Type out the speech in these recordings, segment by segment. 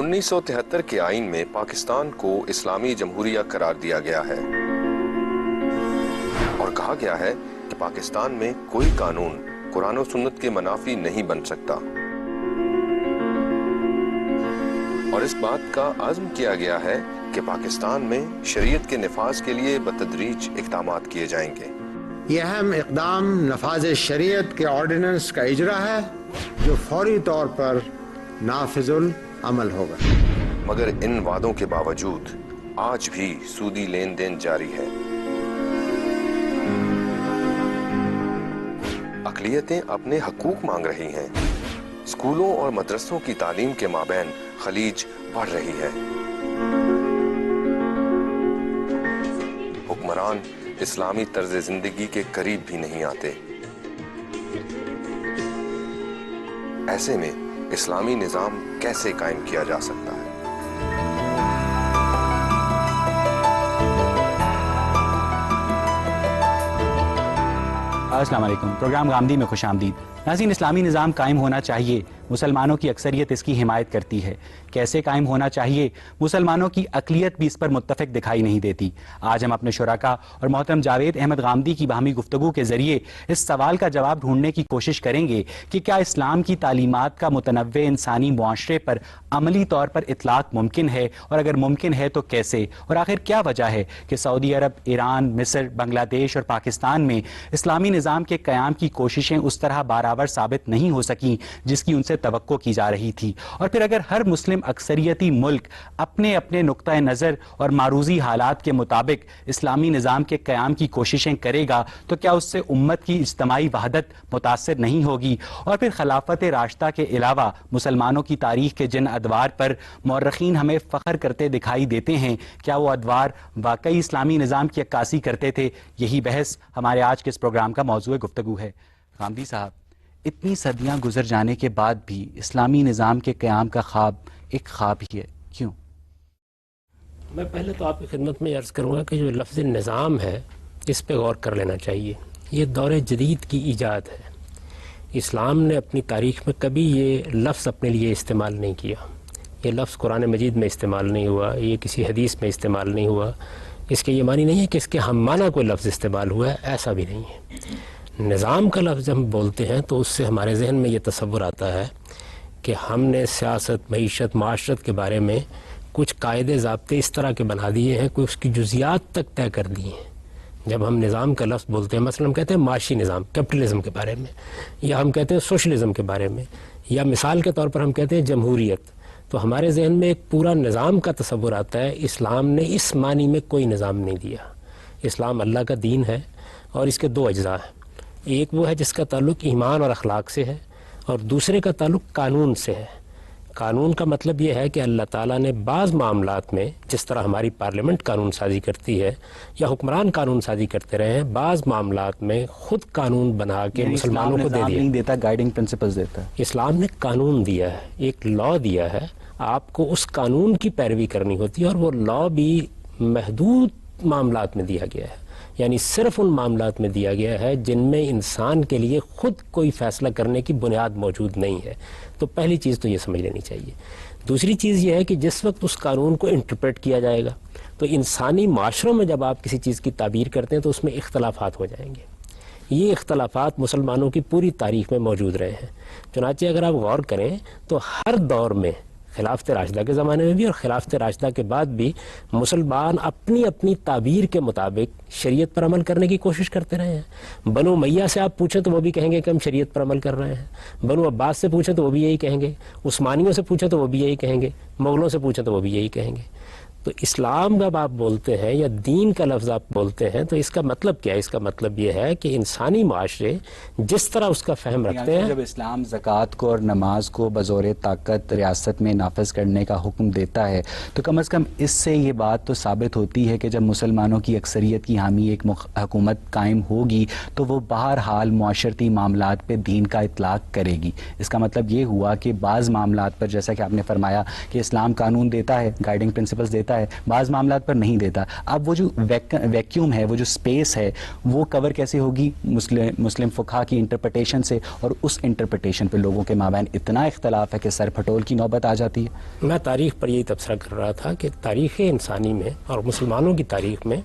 1973 کے آئین میں پاکستان کو اسلامی جمہوریہ قرار دیا گیا ہے اور کہا گیا ہے کہ پاکستان میں کوئی قانون قرآن و سنت کے منافی نہیں بن سکتا، اور اس بات کا عزم کیا گیا ہے کہ پاکستان میں شریعت کے نفاذ کے لیے بتدریج اقدامات کیے جائیں گے۔ یہ اہم اقدام نفاذ شریعت کے آرڈیننس کا اجرا ہے جو فوری طور پر نافذ العمل ہوگا۔ مگر ان وعدوں کے باوجود آج بھی سودی لین دین جاری ہے۔ اقلیتیں اپنے حقوق مانگ رہی ہیں، اسکولوں اور مدرسوں کی تعلیم کے مابین خلیج بڑھ رہی ہے، حکمران اسلامی طرز زندگی کے قریب بھی نہیں آتے۔ ایسے میں اسلامی نظام کیسے قائم کیا جا سکتا ہے؟ السلام علیکم، پروگرام غامدی میں خوش آمدید۔ ناظرین، اسلامی نظام قائم ہونا چاہیے، مسلمانوں کی اکثریت اس کی حمایت کرتی ہے۔ کیسے قائم ہونا چاہیے، مسلمانوں کی اقلیت بھی اس پر متفق دکھائی نہیں دیتی۔ آج ہم اپنے شرکاء اور محترم جاوید احمد غامدی کی باہمی گفتگو کے ذریعے اس سوال کا جواب ڈھونڈنے کی کوشش کریں گے کہ کیا اسلام کی تعلیمات کا متنوع انسانی معاشرے پر عملی طور پر اطلاق ممکن ہے، اور اگر ممکن ہے تو کیسے، اور آخر کیا وجہ ہے کہ سعودی عرب، ایران، مصر، بنگلہ دیش اور پاکستان میں اسلامی نظام کے قیام کی کوششیں اس طرح بارآور ثابت نہیں ہو سکیں جس کی ان سے توقع کی جا رہی تھی۔ اور پھر اگر ہر مسلم اکثریتی ملک اپنے اپنے نقطہ نظر اور معروضی حالات کے مطابق اسلامی نظام کے قیام کی کوششیں کرے گا تو کیا اس سے امت کی اجتماعی وحدت متاثر نہیں ہوگی؟ اور پھر خلافت راشدہ کے علاوہ مسلمانوں کی تاریخ کے جن ادوار پر مورخین ہمیں فخر کرتے دکھائی دیتے ہیں، کیا وہ ادوار واقعی اسلامی نظام کی عکاسی کرتے تھے؟ یہی بحث ہمارے آج کے اس پروگرام کا موضوع گفتگو ہے۔ غامدی صاحب، اتنی صدیاں گزر جانے کے بعد بھی اسلامی نظام کے قیام کا خواب ایک خواب ہی ہے، کیوں؟ میں پہلے تو آپ کی خدمت میں عرض کروں گا کہ جو لفظ نظام ہے اس پہ غور کر لینا چاہیے۔ یہ دور جدید کی ایجاد ہے۔ اسلام نے اپنی تاریخ میں کبھی یہ لفظ اپنے لیے استعمال نہیں کیا۔ یہ لفظ قرآن مجید میں استعمال نہیں ہوا، یہ کسی حدیث میں استعمال نہیں ہوا۔ اس کے یہ معنی نہیں ہے کہ اس کے ہم معنی کوئی لفظ استعمال ہوا ہے، ایسا بھی نہیں ہے۔ نظام کا لفظ ہم بولتے ہیں تو اس سے ہمارے ذہن میں یہ تصور آتا ہے کہ ہم نے سیاست، معیشت، معاشرت کے بارے میں کچھ قاعدے ضابطے اس طرح کے بنا دیے ہیں، کوئی اس کی جزیات تک طے کر دیے ہیں۔ جب ہم نظام کا لفظ بولتے ہیں، مثلا ہم کہتے ہیں معاشی نظام، کیپٹلزم کے بارے میں، یا ہم کہتے ہیں سوشلزم کے بارے میں، یا مثال کے طور پر ہم کہتے ہیں جمہوریت، تو ہمارے ذہن میں ایک پورا نظام کا تصور آتا ہے۔ اسلام نے اس معنی میں کوئی نظام نہیں دیا۔ اسلام اللہ کا دین ہے اور اس کے دو اجزاء ہیں۔ ایک وہ ہے جس کا تعلق ایمان اور اخلاق سے ہے، اور دوسرے کا تعلق قانون سے ہے۔ قانون کا مطلب یہ ہے کہ اللہ تعالیٰ نے بعض معاملات میں، جس طرح ہماری پارلیمنٹ قانون سازی کرتی ہے یا حکمران قانون سازی کرتے رہے ہیں، بعض معاملات میں خود قانون بنا کے مسلمانوں کو دے دیا۔ نہیں دیتا، گائیڈنگ پرنسپلز دیتا ہے۔ اسلام نے قانون دیا ہے، ایک لا دیا ہے، آپ کو اس قانون کی پیروی کرنی ہوتی ہے، اور وہ لا بھی محدود معاملات میں دیا گیا ہے، یعنی صرف ان معاملات میں دیا گیا ہے جن میں انسان کے لیے خود کوئی فیصلہ کرنے کی بنیاد موجود نہیں ہے۔ تو پہلی چیز تو یہ سمجھ لینی چاہیے۔ دوسری چیز یہ ہے کہ جس وقت اس قانون کو انٹرپریٹ کیا جائے گا تو انسانی معاشروں میں جب آپ کسی چیز کی تعبیر کرتے ہیں تو اس میں اختلافات ہو جائیں گے۔ یہ اختلافات مسلمانوں کی پوری تاریخ میں موجود رہے ہیں۔ چنانچہ اگر آپ غور کریں تو ہر دور میں، خلافت راشدہ کے زمانے میں بھی اور خلافت راشدہ کے بعد بھی، مسلمان اپنی اپنی تعبیر کے مطابق شریعت پر عمل کرنے کی کوشش کرتے رہے ہیں۔ بنو امیہ سے آپ پوچھیں تو وہ بھی کہیں گے کہ ہم شریعت پر عمل کر رہے ہیں، بنو عباس سے پوچھیں تو وہ بھی یہی کہیں گے، عثمانیوں سے پوچھیں تو وہ بھی یہی کہیں گے، مغلوں سے پوچھیں تو وہ بھی یہی کہیں گے۔ تو اسلام جب آپ بولتے ہیں یا دین کا لفظ آپ بولتے ہیں تو اس کا مطلب کیا ہے؟ اس کا مطلب یہ ہے کہ انسانی معاشرے جس طرح اس کا فہم رکھتے ہیں، جب اسلام زکوٰۃ کو اور نماز کو بزور طاقت ریاست میں نافذ کرنے کا حکم دیتا ہے تو کم از کم اس سے یہ بات تو ثابت ہوتی ہے کہ جب مسلمانوں کی اکثریت کی حامی ایک حکومت قائم ہوگی تو وہ بہرحال معاشرتی معاملات پہ دین کا اطلاق کرے گی۔ اس کا مطلب یہ ہوا کہ بعض معاملات پر، جیسا کہ آپ نے فرمایا کہ اسلام قانون دیتا ہے، گائیڈنگ پرنسپلز دیتا دیتا ہے, بعض معاملات پر نہیں دیتا. اب وہ جو ویکیوم ہے, وہ جو اسپیس ہے, وہ کور کیسے ہوگی مسلم فقہا کی انٹرپریٹیشن سے, اور اس انٹرپریٹیشن پہ لوگوں کے مابین اتنا اختلاف ہے کہ سر پھٹول کی نوبت آ جاتی ہے. میں تاریخ پر یہی تبصرہ کر رہا تھا کہ تاریخ انسانی میں اور مسلمانوں کی تاریخ میں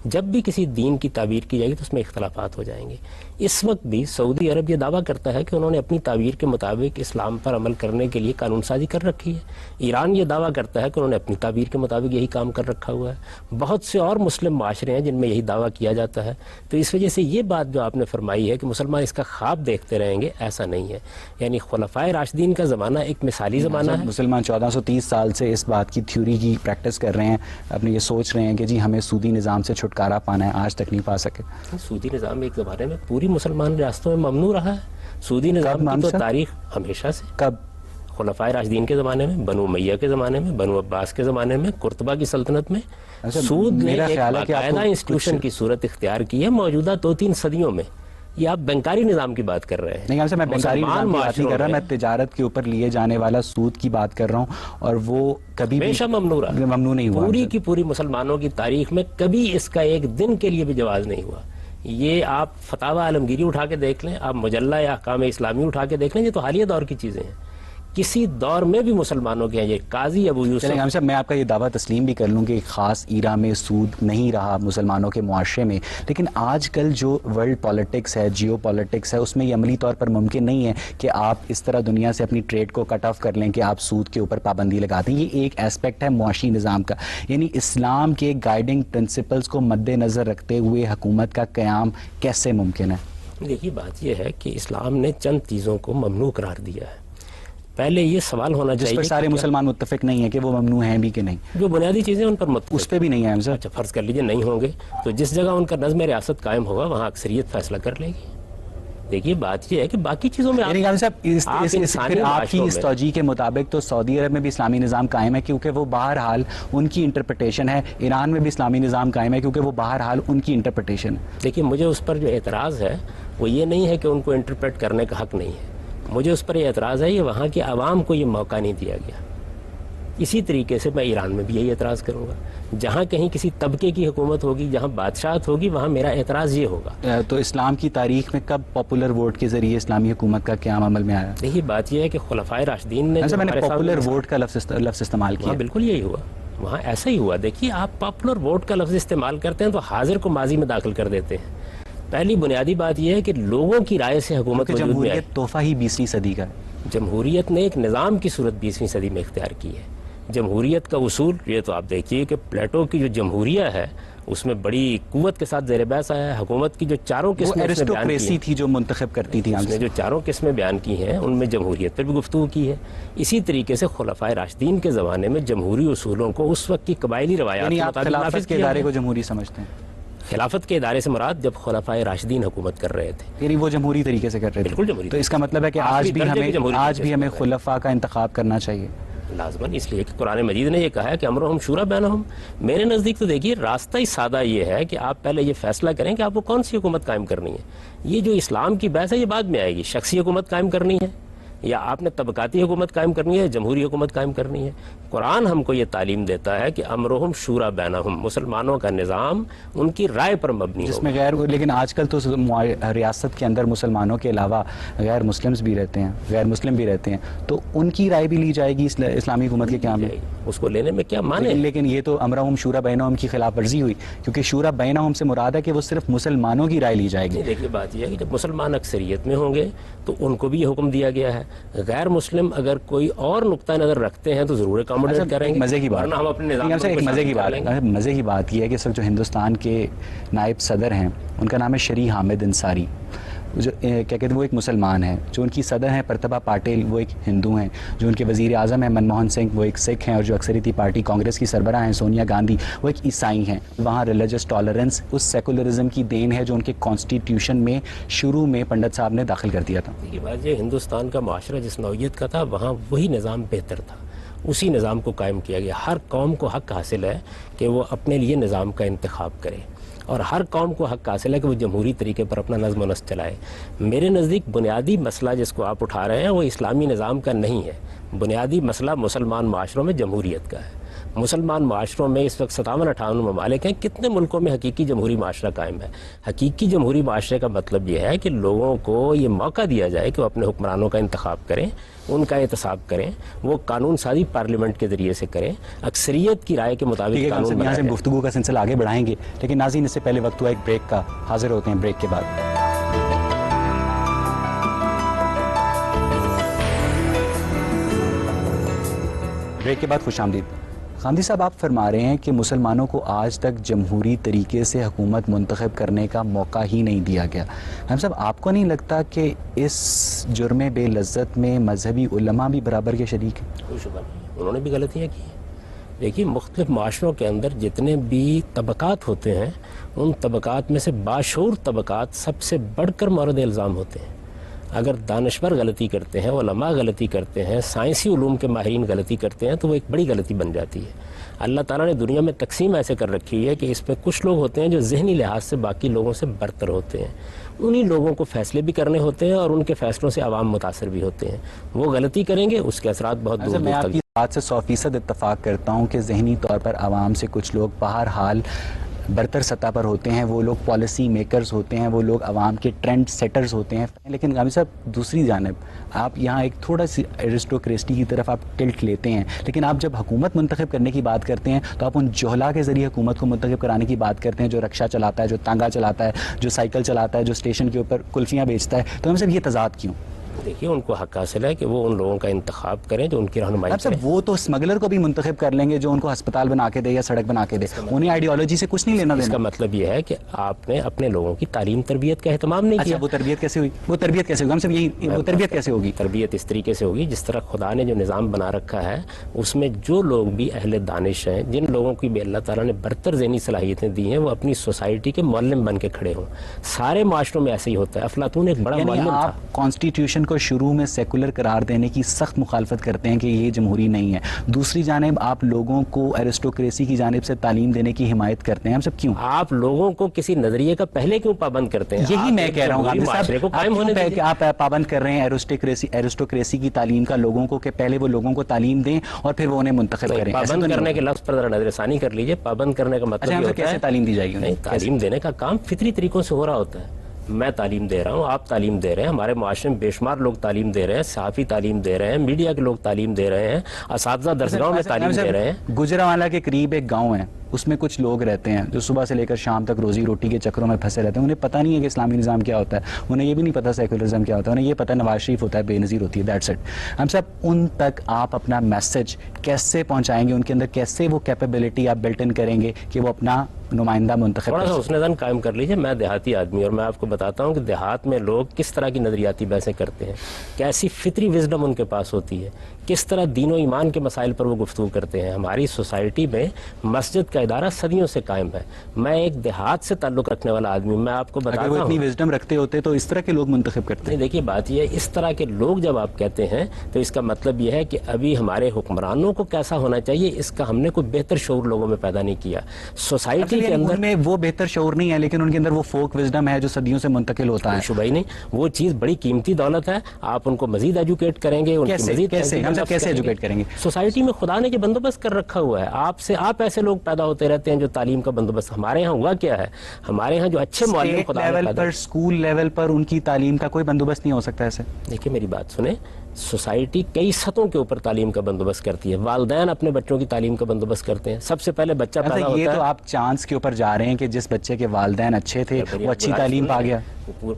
جب بھی کسی دین کی تعبیر کی جائے گی تو اس میں اختلافات ہو جائیں گے. اس وقت بھی سعودی عرب یہ دعویٰ کرتا ہے کہ انہوں نے اپنی تعبیر کے مطابق اسلام پر عمل کرنے کے لیے قانون سازی کر رکھی ہے. ایران یہ دعویٰ کرتا ہے کہ انہوں نے اپنی تعبیر کے مطابق یہی کام کر رکھا ہوا ہے. بہت سے اور مسلم معاشرے ہیں جن میں یہی دعویٰ کیا جاتا ہے. تو اس وجہ سے یہ بات جو آپ نے فرمائی ہے کہ مسلمان اس کا خواب دیکھتے رہیں گے, ایسا نہیں ہے. یعنی خلفائے راشدین کا زمانہ ایک مثالی زمانہ ہے. مسلمان 1430 سال سے اس بات کی تھیوری کی پریکٹس کر رہے ہیں, اپنے یہ سوچ رہے ہیں کہ جی ہمیں سودی نظام سے چھٹکارا پانا ہے, آج تک نہیں پا سکے. سودی نظام ایک زمانے میں پوری مسلمان ریاستوں میں ممنوع رہا ہے. سودی نظام کی تو تاریخ ہمیشہ سے, کب؟ خلفائے راشدین کے زمانے میں, بنو امیہ کے زمانے میں, بنو عباس کے زمانے میں, قرطبہ کی سلطنت میں. سود نے ایک باقاعدہ انسٹیٹیوشن کی صورت اختیار کی ہے موجودہ 2-3 صدیوں میں. یہ آپ بینکاری نظام کی بات کر رہے ہیں. نہیں, میں بینکاری نظام کی بات نہیں کر رہا, میں تجارت کے اوپر لیے جانے والا سود کی بات کر رہا ہوں, اور وہ کبھی ہمیشہ ممنوع نہیں ہوا. پوری کی پوری مسلمانوں کی تاریخ میں کبھی اس کا ایک دن کے لیے بھی جواز نہیں ہوا. یہ آپ فتاوی عالمگیری اٹھا کے دیکھ لیں, آپ مجلہ یا احکام اسلامی اٹھا کے دیکھ لیں, یہ تو حالیہ دور کی چیزیں ہیں. کسی دور میں بھی مسلمانوں کے ہیں. یہ قاضی ابو یوسف, میں آپ کا یہ دعویٰ تسلیم بھی کر لوں کہ ایک خاص ایرا میں سود نہیں رہا مسلمانوں کے معاشرے میں, لیکن آج کل جو ورلڈ پالیٹکس ہے, جیو پالیٹکس ہے, اس میں یہ عملی طور پر ممکن نہیں ہے کہ آپ اس طرح دنیا سے اپنی ٹریڈ کو کٹ آف کر لیں کہ آپ سود کے اوپر پابندی لگا دیں. یہ ایک ایسپیکٹ ہے معاشی نظام کا. یعنی اسلام کے گائیڈنگ پرنسپلز کو مد نظر رکھتے ہوئے حکومت کا قیام کیسے ممکن ہے؟ دیکھیے بات یہ ہے کہ اسلام نے چند چیزوں کو ممنوع قرار دیا ہے. پہلے یہ سوال ہونا چاہیے, جس پر سارے مسلمان متفق نہیں ہیں کہ وہ ممنوع ہیں بھی کہ نہیں. جو بنیادی چیزیں ان پر متفق, اس پہ بھی نہیں ہے. اچھا فرض کر لیجیے نہیں ہوں گے, تو جس جگہ ان کا نظم ریاست قائم ہوگا وہاں اکثریت فیصلہ کر لے گی. دیکھیے بات یہ ہے کہ باقی چیزوں میں آپ کی اس توجیہ کے مطابق تو سعودی عرب میں بھی اسلامی نظام قائم ہے کیونکہ وہ بہرحال ان کی انٹرپریٹیشن ہے. ایران میں بھی اسلامی نظام قائم ہے کیونکہ وہ بہرحال ان کی انٹرپریٹیشن ہے. دیکھیے مجھے اس پر جو اعتراض ہے وہ یہ نہیں ہے کہ ان کو انٹرپریٹ کرنے کا حق نہیں ہے. مجھے اس پر یہ اعتراض ہے کہ وہاں کے عوام کو یہ موقع نہیں دیا گیا. اسی طریقے سے میں ایران میں بھی یہی اعتراض کروں گا. جہاں کہیں کسی طبقے کی حکومت ہوگی, جہاں بادشاہت ہوگی, وہاں میرا اعتراض یہ ہوگا. تو اسلام کی تاریخ میں کب پاپولر ووٹ کے ذریعے اسلامی حکومت کا قیام عمل میں آیا؟ دیکھیے بات یہ ہے کہ خلفائے راشدین نے پاپولر ووٹ کا لفظ استعمال کیا. بالکل یہی ہوا, وہاں ایسا ہی ہوا. دیکھیے آپ پاپولر ووٹ کا لفظ استعمال کرتے ہیں تو حاضر کو ماضی میں داخل کر دیتے ہیں. پہلی بنیادی بات یہ ہے کہ لوگوں کی رائے سے حکومت وجود میں آئی. جمہوریت تحفہ ہی 20ویں صدی کا ہے. جمہوریت نے ایک نظام کی صورت 20ویں صدی میں اختیار کی ہے. جمہوریت کا اصول یہ تو آپ دیکھیے کہ پلیٹو کی جو جمہوریہ ہے اس میں بڑی قوت کے ساتھ زیر بحث آیا ہے. حکومت کی جو چاروں قسمیں تھی جو منتخب کرتی تھی, اس نے جو چاروں قسمیں بیان کی ہیں ان میں جمہوریت پر بھی گفتگو کی ہے. اسی طریقے سے خلفائے راشدین کے زمانے میں جمہوری اصولوں کو اس وقت کی قبائلی روایات کے مطابق خلافت کے ادارے کو جمہوری سمجھتے ہیں؟ خلافت کے ادارے سے مراد جب خلفائے راشدین حکومت کر رہے تھے, یعنی وہ جمہوری طریقے سے کر رہے تھے. بالکل جمہوری. تو اس کا مطلب ہے کہ آج بھی ہمیں خلفاء کا انتخاب کرنا چاہیے لازماً, اس لیے کہ قرآن مجید نے یہ کہا ہے کہ امرہم شورا بینہم. میرے نزدیک تو دیکھیے راستہ ہی سادہ یہ ہے کہ آپ پہلے یہ فیصلہ کریں کہ آپ کو کون سی حکومت قائم کرنی ہے. یہ جو اسلام کی بحث ہے یہ بعد میں آئے گی. شخصی حکومت قائم کرنی ہے یا آپ نے طبقاتی حکومت قائم کرنی ہے, جمہوری حکومت قائم کرنی ہے. قرآن ہم کو یہ تعلیم دیتا ہے کہ امرہم شورا بینہم, مسلمانوں کا نظام ان کی رائے پر مبنی جس میں لیکن آج کل تو ریاست کے اندر مسلمانوں کے علاوہ غیر مسلمز بھی رہتے ہیں, غیر مسلم بھی رہتے ہیں, تو ان کی رائے بھی لی جائے گی اسلامی حکومت کے قیام میں. اس کو لینے میں کیا مانے, لیکن یہ تو امرہم شورا بینہم کی خلاف ورزی ہوئی, کیونکہ شورا بینہم سے مراد ہے کہ وہ صرف مسلمانوں کی رائے لی جائے گی. دیکھیے بات یہ ہے کہ جب مسلمان اکثریت میں ہوں گے تو ان کو بھی یہ حکم دیا گیا ہے. غیر مسلم اگر کوئی اور نقطہ نظر رکھتے ہیں تو ضرور اکاموڈیٹ کریں گے. مزے کی بات, مزے کی بات یہ ہے کہ جو ہندوستان کے نائب صدر ہیں ان کا نام ہے شری حامد انصاری, جو کیا کہتے ہیں وہ ایک مسلمان ہیں. جو ان کی صدر ہیں پرتبھا پاٹل وہ ایک ہندو ہیں. جو ان کے وزیر اعظم ہیں منموہن سنگھ وہ ایک سکھ ہیں, اور جو اکثریتی پارٹی کانگریس کی سربراہ ہیں سونیا گاندھی وہ ایک عیسائی ہیں. وہاں ریلیجس ٹالرنس اس سیکولرزم کی دین ہے جو ان کے کانسٹیٹیوشن میں شروع میں پنڈت صاحب نے داخل کر دیا تھا. یہ بات یہ ہندوستان کا معاشرہ جس نوعیت کا تھا وہاں وہی نظام بہتر تھا, اسی نظام کو قائم کیا گیا. ہر قوم کو حق حاصل ہے کہ وہ اپنے لیے نظام کا انتخاب کرے, اور ہر قوم کو حق حاصل ہے کہ وہ جمہوری طریقے پر اپنا نظم و نسق چلائے. میرے نزدیک بنیادی مسئلہ جس کو آپ اٹھا رہے ہیں وہ اسلامی نظام کا نہیں ہے. بنیادی مسئلہ مسلمان معاشروں میں جمہوریت کا ہے. مسلمان معاشروں میں اس وقت 57-58 ممالک ہیں. کتنے ملکوں میں حقیقی جمہوری معاشرہ قائم ہے؟ حقیقی جمہوری معاشرے کا مطلب یہ ہے کہ لوگوں کو یہ موقع دیا جائے کہ وہ اپنے حکمرانوں کا انتخاب کریں, ان کا احتساب کریں, وہ قانون سازی پارلیمنٹ کے ذریعے سے کریں, اکثریت کی رائے کے مطابق قانون یہاں بنائیں. سے گفتگو کا سلسلہ آگے بڑھائیں گے, لیکن ناظرین اس سے پہلے وقت ہوا ایک بریک کا. حاضر ہوتے ہیں بریک کے بعد. بریک کے بعد خوش آمدید. خاندی صاحب, آپ فرما رہے ہیں کہ مسلمانوں کو آج تک جمہوری طریقے سے حکومت منتخب کرنے کا موقع ہی نہیں دیا گیا. ہم صاحب, آپ کو نہیں لگتا کہ اس جرم بے لذت میں مذہبی علماء بھی برابر کے شریک ہیں؟ کوئی شبہ نہیں, انہوں نے بھی غلطیاں کی ہیں. دیکھیے, مختلف معاشروں کے اندر جتنے بھی طبقات ہوتے ہیں, ان طبقات میں سے باشعور طبقات سب سے بڑھ کر مورد الزام ہوتے ہیں. اگر دانشور غلطی کرتے ہیں, علماء غلطی کرتے ہیں, سائنسی علوم کے ماہرین غلطی کرتے ہیں, تو وہ ایک بڑی غلطی بن جاتی ہے. اللہ تعالیٰ نے دنیا میں تقسیم ایسے کر رکھی ہے کہ اس میں کچھ لوگ ہوتے ہیں جو ذہنی لحاظ سے باقی لوگوں سے برتر ہوتے ہیں. انہی لوگوں کو فیصلے بھی کرنے ہوتے ہیں اور ان کے فیصلوں سے عوام متاثر بھی ہوتے ہیں. وہ غلطی کریں گے, اس کے اثرات بہت دور میں دور آپ تک. کی بات سے 100% اتفاق کرتا ہوں کہ ذہنی طور پر عوام سے کچھ لوگ بہرحال برتر سطح پر ہوتے ہیں, وہ لوگ پالیسی میکرز ہوتے ہیں, وہ لوگ عوام کے ٹرینڈ سیٹرز ہوتے ہیں. لیکن غامی صاحب, دوسری جانب آپ یہاں ایک تھوڑا سی ایرسٹوکریسی کی طرف آپ ٹلٹ لیتے ہیں, لیکن آپ جب حکومت منتخب کرنے کی بات کرتے ہیں تو آپ ان جوہلا کے ذریعے حکومت کو منتخب کرانے کی بات کرتے ہیں, جو رکشہ چلاتا ہے, جو تانگا چلاتا ہے, جو سائیکل چلاتا ہے, جو اسٹیشن کے اوپر کلفیاں بیچتا ہے. تو ہم صاحب یہ تضاد کیوں؟ دیکھیے, ان کو حق حاصل ہے کہ وہ ان لوگوں کا انتخاب کریں جو ان کی رہنمائی کریں. صاحب, وہ تو اسمگلر کو بھی منتخب کر لیں گے جو ان کو ہسپتال بنا کے دے یا سڑک بنا کے دے, انہیں آئیڈیالوجی سے کچھ نہیں لینا اس کا دینا. مطلب یہ ہے کہ آپ نے اپنے لوگوں کی تعلیم تربیت کا اہتمام نہیں کیا. اچھا, وہ تربیت کیسے ہوئی؟ وہ تربیت کیسے ہوگی؟ ہم سب یہی, وہ تربیت کیسے ہوگی؟ تربیت اس طریقے سے ہوگی جس طرح خدا نے جو نظام بنا رکھا ہے, اس میں جو لوگ بھی اہل دانش ہیں, جن لوگوں کی بھی اللہ تعالیٰ نے برتر ذہنی صلاحیتیں دی ہیں, وہ اپنی سوسائٹی کے معلم بن کے کھڑے ہوں. سارے معاشروں میں ایسے ہی ہوتا ہے. افلاطون ایک بڑا معلم تھا. آپ کانسٹیٹیوشن کو شروع میں سیکولر قرار دینے کی سخت مخالفت کرتے ہیں کہ یہ جمہوری نہیں ہے, دوسری جانب آپ لوگوں کو ایرسٹوکریسی کی جانب سے تعلیم دینے کی حمایت کرتے ہیں. ہم سب کیوں؟ آپ لوگوں کو کسی نظریے کا پہلے کیوں پابند کرتے ہیں؟ یہی میں کہہ رہا ہوں معاشرے کو قائم ہونے دیجیے. آپ پابند کر رہے ہیں ایرسٹوکریسی کی تعلیم کا لوگوں کو, کہ پہلے وہ لوگوں کو تعلیم دیں اور پھر وہ انہیں منتخب کریں. پابند کرنے کے لفظ پر ذرا نظر ثانی کر لیجئے. پابند کرنے کا مطلب یہ ہوتا ہے کیسے تعلیم دی جائے گی؟ نہیں, تعلیم دینے کا کام فطری طریقوں سے ہو رہا ہوتا ہے. میں تعلیم دے رہا ہوں, آپ تعلیم دے رہے ہیں, ہمارے معاشرے میں بے شمار لوگ تعلیم دے رہے ہیں, صحافی تعلیم دے رہے ہیں, میڈیا کے لوگ تعلیم دے رہے ہیں, اساتذہ درسگاہوں میں تعلیم دے رہے ہیں. گجرانوالہ کے قریب ایک گاؤں ہے, اس میں کچھ لوگ رہتے ہیں جو صبح سے لے کر شام تک روزی روٹی کے چکروں میں پھنسے رہتے ہیں. انہیں پتہ نہیں ہے کہ اسلامی نظام کیا ہوتا ہے, انہیں یہ بھی نہیں پتہ سیکولرزم کیا ہوتا ہے, انہیں یہ پتہ نواز شریف ہوتا ہے, بے نظیر ہوتی ہے, دیٹس اٹ. ہم سب ان تک آپ اپنا میسج کیسے پہنچائیں گے, ان کے اندر کیسے وہ کیپیبلٹی آپ بلٹ ان کریں گے کہ وہ اپنا نمائندہ منتخب تھوڑا کر سا سکیں؟ حسن زن قائم کر لیجئے. میں دیہاتی آدمی اور میں آپ کو بتاتا ہوں کہ دیہات میں لوگ کس طرح کی نظریاتی بحثیں کرتے ہیں, کیسی فطری وزڈم ان کے پاس ہوتی ہے, کس طرح دین و ایمان کے مسائل پر وہ گفتگو کرتے ہیں. ہماری سوسائٹی میں مسجد کا ادارہ صدیوں سے قائم ہے. میں ایک دیہات سے تعلق رکھنے والا آدمی ہوں, میں آپ کو بتاتا اگر وہ اتنی ہوں. وزڈم رکھتے ہوتے تو اس طرح کے لوگ منتخب کرتے ہیں. نہیں, دیکھیے بات یہ ہے, اس طرح کے لوگ جب آپ کہتے ہیں تو اس کا مطلب یہ ہے کہ ابھی ہمارے حکمرانوں کو کیسا ہونا چاہیے اس کا ہم نے کوئی بہتر شعور لوگوں میں پیدا نہیں کیا. سوسائٹی کے اندر ان میں وہ بہتر شعور نہیں ہے, لیکن ان کے اندر وہ فوک وزڈم ہے جو صدیوں سے منتقل ہوتا ہے. شبہ ہی نہیں, وہ چیز بڑی قیمتی دولت ہے. آپ ان کو مزید ایجوکیٹ کریں گے, ان کی مزید ہم سب کیسے ایجوکیٹ کریں گے؟ سوسائٹی میں خدا نے جو بندوبست کر رکھا ہوا ہے, آپ ایسے لوگ پیدا ہوتے رہتے ہیں جو تعلیم کا بندوبست. ہمارے ہاں ہوا کیا ہے, ہمارے ہاں جو اچھے معلم خدا نے پیدا, اسکول لیول پر ان کی تعلیم کا کوئی بندوبست نہیں ہو سکتا ایسے. دیکھیے میری بات سنیں, سوسائٹی کئی سطحوں کے اوپر تعلیم کا بندوبست کرتی ہے. والدین اپنے بچوں کی تعلیم کا بندوبست کرتے ہیں. سب سے پہلے بچہ پیدا ہوتا ہے, یہ تو آپ چانس کے اوپر جا رہے ہیں کہ جس بچے کے والدین اچھے تھے وہ اچھی تعلیم پا گیا.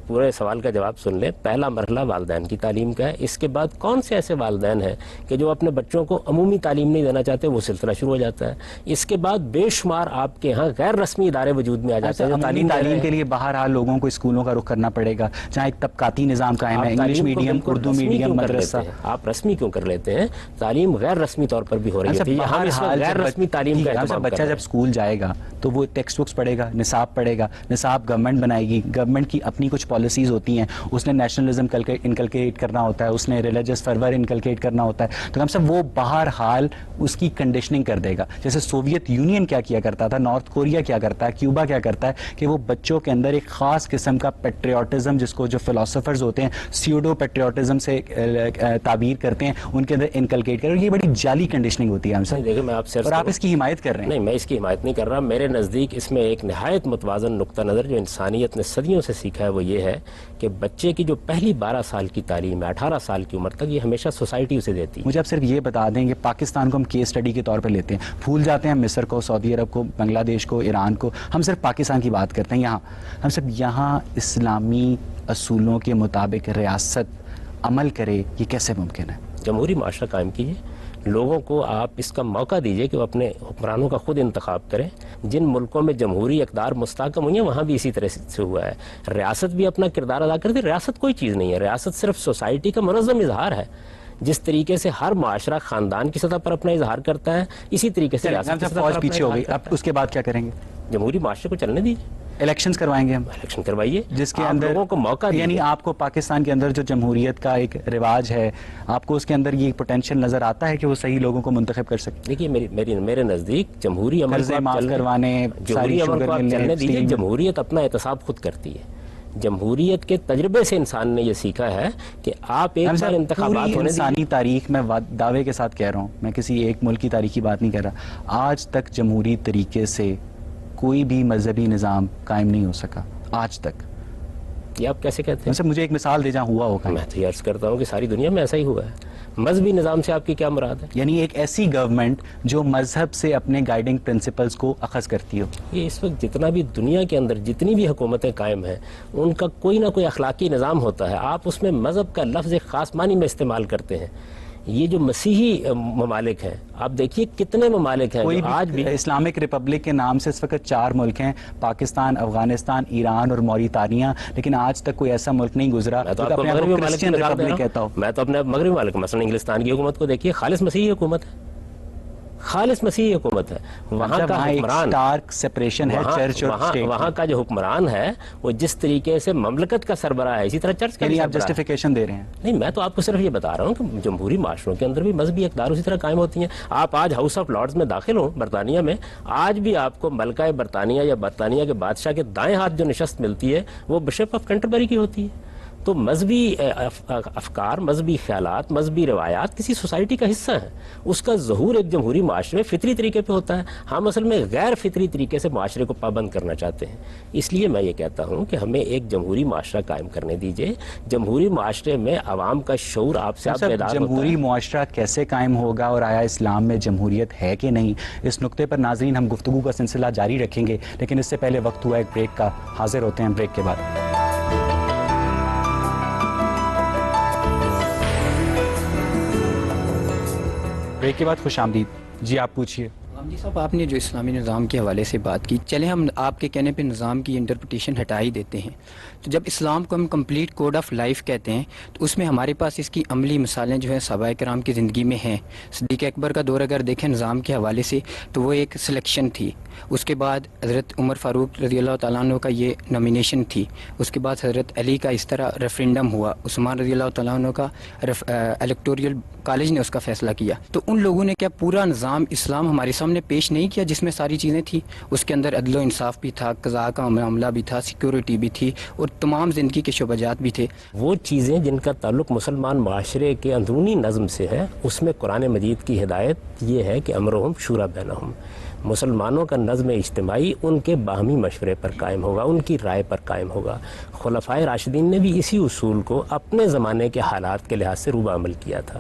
پورے سوال کا جواب سن لیں. پہلا مرحلہ والدین کی تعلیم کا ہے. اس کے بعد کون سے ایسے والدین ہیں کہ جو اپنے بچوں کو عمومی تعلیم نہیں دینا چاہتے, وہ سلسلہ شروع ہو جاتا ہے. اس کے بعد بے شمار آپ کے ہاں غیر رسمی ادارے وجود میں آ جاتے ہیں. تعلیم کے لیے بہرحال لوگوں کو اسکولوں کا رخ کرنا پڑے گا جہاں ایک طبقاتی نظام قائم ہے, انگلش میڈیم, اردو میڈیم, مدرسہ. آپ رسمی کیوں کر لیتے ہیں؟ تعلیم غیر رسمی طور پر بھی ہو رہی ہے. ہم اس وقت غیر رسمی تعلیم کا اہتمام بچہ جب اسکول جائے گا تو وہ ٹیکسٹ بکس پڑھے گا, نصاب پڑھے گا, نصاب گورنمنٹ بنائے گی, گورنمنٹ کی اپنی کچھ پالیسیز ہوتی ہیں, اس نے نیشنلزم انکلکیٹ کرنا ہوتا ہے, اس نے ریلیجس فرور انکلکیٹ کرنا ہوتا ہے, تو ہم سب وہ بہرحال اس کی کنڈیشننگ کر دے گا. جیسے سوویت یونین کیا کرتا تھا, نارتھ کوریا کیا کرتا ہے, کیوبا کیا کرتا ہے, کہ وہ بچوں کے اندر ایک خاص قسم کا پیٹریوٹزم, جس کو جو فلاسفرز ہوتے ہیں سیوڈو پیٹریوٹزم سے تعبیر کرتے ہیں, ان کے اندر انکلکیٹ کر. یہ بڑی جعلی کنڈیشننگ ہوتی ہے ہم سے. دیکھیں میں آپ سے اور آپ اس کی حمایت کر رہے ہیں. نہیں, میں اس کی حمایت نہیں کر رہا. میرے نزدیک اس میں ایک نہایت متوازن نقطہ نظر جو انسانیت نے صدیوں سے سیکھا ہے وہ یہ ہے کہ بچے کی جو پہلی 12 سال کی تعلیم ہے 18 سال کی عمر تک, یہ ہمیشہ سوسائٹی اسے دیتی ہے. مجھے آپ صرف یہ بتا دیں کہ پاکستان کو ہم کیس اسٹڈی کے طور پہ لیتے ہیں, بھول جاتے ہیں مصر کو, سعودی عرب کو, بنگلہ دیش کو, ایران کو, ہم صرف پاکستان کی بات کرتے ہیں. ہم صرف یہاں اسلامی اصولوں کے مطابق ریاست عمل کرے, یہ کیسے ممکن ہے؟ جمہوری معاشرہ قائم کیجیے, لوگوں کو آپ اس کا موقع دیجئے کہ وہ اپنے حکمرانوں کا خود انتخاب کریں. جن ملکوں میں جمہوری اقدار مستحکم ہوئی ہیں وہاں بھی اسی طرح سے ہوا ہے. ریاست بھی اپنا کردار ادا کرتی ہے. ریاست کوئی چیز نہیں ہے, ریاست صرف سوسائٹی کا منظم اظہار ہے. جس طریقے سے ہر معاشرہ خاندان کی سطح پر اپنا اظہار کرتا ہے, اسی طریقے سے ریاست کی سطح پر فوج اپنا پیچھے ہو اظہار گئی, اب کرتا ہے. اس کے بعد کیا کریں گے؟ جمہوری معاشرے کو چلنے دیجیے, الیکشنز کروائیں گے ہم, الیکشن کروائیے, جس کے آپ اندر لوگوں کو موقع دیجیے. یعنی آپ کو پاکستان کے اندر جو جمہوریت کا ایک رواج ہے, آپ کو اس کے اندر یہ پوٹینشیل نظر آتا ہے کہ وہ صحیح لوگوں کو منتخب کر سکتے؟ دیکھیے میرے نزدیک جمہوری عمل قرضے معاف کروانے, جمہوری عمل کو آپ چلنے دیجیے. جمہوریت اپنا احتساب خود کرتی ہے. جمہوریت کے تجربے سے انسان نے یہ سیکھا ہے کہ آپ ایک بار انتخابات ہونے انسانی تاریخ میں دعوے کے ساتھ کہہ رہا ہوں, میں کسی ایک ملک کی تاریخ کی بات نہیں کر رہا, آج تک جمہوری طریقے سے کوئی بھی مذہبی نظام قائم نہیں ہو سکا آج تک. یہ آپ کیسے کہتے ہیں؟ مجھے ایک مثال دے جہاں ہوا ہوگا. میں تو یہ عرض کرتا ہوں کہ ساری دنیا میں ایسا ہی ہوا ہے. مذہبی نظام سے آپ کی کیا مراد ہے؟ یعنی ایک ایسی گورنمنٹ جو مذہب سے اپنے گائیڈنگ پرنسپلز کو اخذ کرتی ہو. یہ اس وقت جتنا بھی دنیا کے اندر جتنی بھی حکومتیں قائم ہیں ان کا کوئی نہ کوئی اخلاقی نظام ہوتا ہے. آپ اس میں مذہب کا لفظ ایک خاص معنی میں استعمال کرتے ہیں. یہ جو مسیحی ممالک ہیں, آپ دیکھیے کتنے ممالک ہیں جو آج بھی اسلامک ریپبلک کے نام سے اس وقت 4 ملک ہیں, پاکستان, افغانستان, ایران اور موریتانیہ, لیکن آج تک کوئی ایسا ملک نہیں گزرا جو اپنے آپ کو کرسچین ریپبلک کہتا ہو. میں تو اپنے مغربی ممالک, مثلا انگلستان کی حکومت کو دیکھیے, خالص مسیحی حکومت ہے, خالص مسیحی حکومت ہے. وہاں کا حکمران, سٹارک سپریشن ہے چرچ اور اسٹیٹ. وہاں کا جو حکمران ہے وہ جس طریقے سے مملکت کا سربراہ ہے اسی طرح چرچ کا بھی آپ سربراہ ہے. جسٹیفیکیشن دے رہے ہیں؟ نہیں, میں تو آپ کو صرف یہ بتا رہا ہوں کہ جمہوری معاشروں کے اندر بھی مذہبی اقدار اسی طرح قائم ہوتی ہیں. آپ آج ہاؤس آف لارڈز میں داخل ہوں برطانیہ میں, آج بھی آپ کو ملکہ برطانیہ یا برطانیہ کے بادشاہ کے دائیں ہاتھ جو نشست ملتی ہے وہ بشپ آف کینٹربری کی ہوتی ہے. تو مذہبی افکار, مذہبی خیالات, مذہبی روایات کسی سوسائٹی کا حصہ ہیں. اس کا ظہور ایک جمہوری معاشرے میں فطری طریقے پہ ہوتا ہے. ہم اصل میں غیر فطری طریقے سے معاشرے کو پابند کرنا چاہتے ہیں. اس لیے میں یہ کہتا ہوں کہ ہمیں ایک جمہوری معاشرہ قائم کرنے دیجئے. جمہوری معاشرے میں عوام کا شعور آپ سے بیدار ہوتا ہے. جمہوری معاشرہ کیسے قائم ہوگا اور آیا اسلام میں جمہوریت ہے کہ نہیں, اس نقطے پر ناظرین ہم گفتگو کا سلسلہ جاری رکھیں گے, لیکن اس سے پہلے وقت ہوا ایک بریک کا. حاضر ہوتے ہیں بریک کے بعد. بریک کے بعد خوش آمدید. جی آپ پوچھیے. جی صاحب, آپ نے جو اسلامی نظام کے حوالے سے بات کی, چلے ہم آپ کے کہنے پہ نظام کی انٹرپریٹیشن ہٹا ہی دیتے ہیں. تو جب اسلام کو ہم کمپلیٹ کوڈ آف لائف کہتے ہیں تو اس میں ہمارے پاس اس کی عملی مثالیں جو ہیں صحابہ کرام کی زندگی میں ہیں. صدیق اکبر کا دور اگر دیکھیں نظام کے حوالے سے تو وہ ایک سلیکشن تھی. اس کے بعد حضرت عمر فاروق رضی اللہ تعالیٰ عنہ کا یہ نامینیشن تھی. اس کے بعد حضرت علی کا اس طرح ریفرینڈم ہوا. عثمان رضی اللہ تعالیٰ عنہ کا الیکٹوریل کالج نے اس کا فیصلہ کیا. تو ان لوگوں نے کیا پورا نظام اسلام ہمارے سامنے پیش نہیں کیا جس میں ساری چیزیں تھیں؟ اس کے اندر عدل و انصاف بھی تھا, قضاء کا معاملہ بھی تھا, سیکیورٹی بھی تھی, اور تمام زندگی کے شعبجات بھی تھے. وہ چیزیں جن کا تعلق مسلمان معاشرے کے اندرونی نظم سے ہے, اس میں قرآن مجید کی ہدایت یہ ہے کہ امرہم شورا بینہم. مسلمانوں کا نظم اجتماعی ان کے باہمی مشورے پر قائم ہوگا, ان کی رائے پر قائم ہوگا. خلفائے راشدین نے بھی اسی اصول کو اپنے زمانے کے حالات کے لحاظ سے روبہ عمل کیا تھا.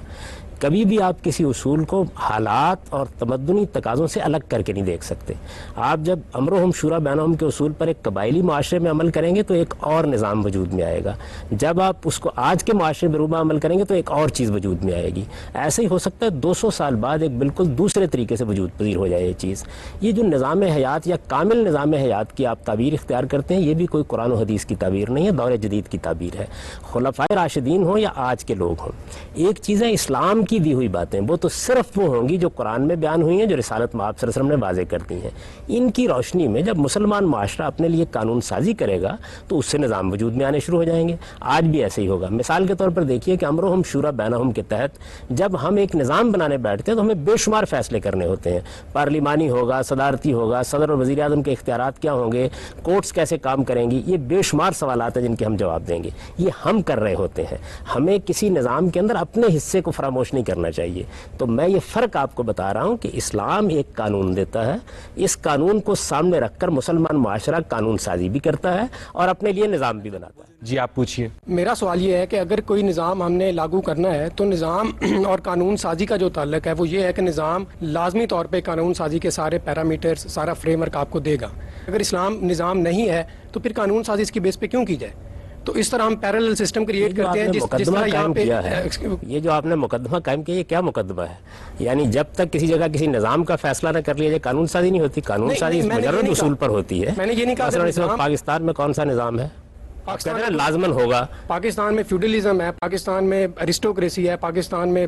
کبھی بھی آپ کسی اصول کو حالات اور تمدنی تقاضوں سے الگ کر کے نہیں دیکھ سکتے. آپ جب امرہم شورا بینہم کے اصول پر ایک قبائلی معاشرے میں عمل کریں گے تو ایک اور نظام وجود میں آئے گا. جب آپ اس کو آج کے معاشرے میں روبہ عمل کریں گے تو ایک اور چیز وجود میں آئے گی. ایسے ہی ہو سکتا ہے 200 سال بعد ایک بالکل دوسرے طریقے سے وجود پذیر ہو جائے یہ چیز. یہ جو نظام حیات یا کامل نظام حیات کی آپ تعبیر اختیار کرتے ہیں, یہ بھی کوئی قرآن و حدیث کی تعبیر نہیں ہے, دور جدید کی تعبیر ہے. خلفائے راشدین ہوں یا آج کے لوگ ہوں, ایک چیز ہے اسلام کی دی ہوئی باتیں وہ تو صرف وہ ہوں گی جو قرآن میں بیان ہوئی ہیں, جو رسالت مآب صلی اللہ علیہ وسلم نے واضح کر دی ہیں. ان کی روشنی میں جب مسلمان معاشرہ اپنے لیے قانون سازی کرے گا تو اس سے نظام وجود میں آنے شروع ہو جائیں گے. آج بھی ایسے ہی ہوگا. مثال کے طور پر دیکھیے کہ امرہم شورا بینہم کے تحت جب ہم ایک نظام بنانے بیٹھتے ہیں تو ہمیں بے شمار فیصلے کرنے ہوتے ہیں. پارلیمانی ہوگا, صدارتی ہوگا, صدر اور وزیر اعظم کے اختیارات کیا ہوں گے, کورٹس کیسے کام کریں گی, یہ بے شمار سوالات ہیں جن کے ہم جواب دیں گے. یہ ہم کر رہے ہوتے ہیں. ہمیں کسی نظام کے اندر اپنے حصے کو فراموش نہیں کرنا چاہیے. تو میں یہ فرق آپ کو بتا رہا ہوں کہ اسلام ایک قانون دیتا ہے, اس قانون کو سامنے رکھ کر مسلمان معاشرہ قانون سازی بھی کرتا ہے اور اپنے لیے نظام بھی بناتا ہے. جی آپ پوچھیے. میرا سوال یہ ہے کہ اگر کوئی نظام ہم نے لاگو کرنا ہے تو نظام اور قانون سازی کا جو تعلق ہے وہ یہ ہے کہ نظام لازمی طور پہ قانون سازی کے سارے پیرامیٹرز, سارا فریم ورک آپ کو دے گا. اگر اسلام نظام نہیں ہے تو پھر قانون سازی اس کی بیس پہ کیوں کی جائے؟ تو اس طرح ہم پیرالل سسٹم کریٹ کرتے ہیں. جس طرح یہاں پہ یہ جو آپ نے مقدمہ قائم کیا, یہ کیا مقدمہ ہے؟ یعنی جب تک کسی جگہ کسی نظام کا فیصلہ نہ کر لیا جائے قانون سازی نہیں ہوتی. قانون سازی مجرد اصول پر ہوتی ہے. میں نے یہ نہیں کہا اس وقت پاکستان میں کون سا نظام ہے؟ لازمن ہوگا. پاکستان میں فیوڈلزم ہے, پاکستان میں ارسٹوکریسی ہے, پاکستان میں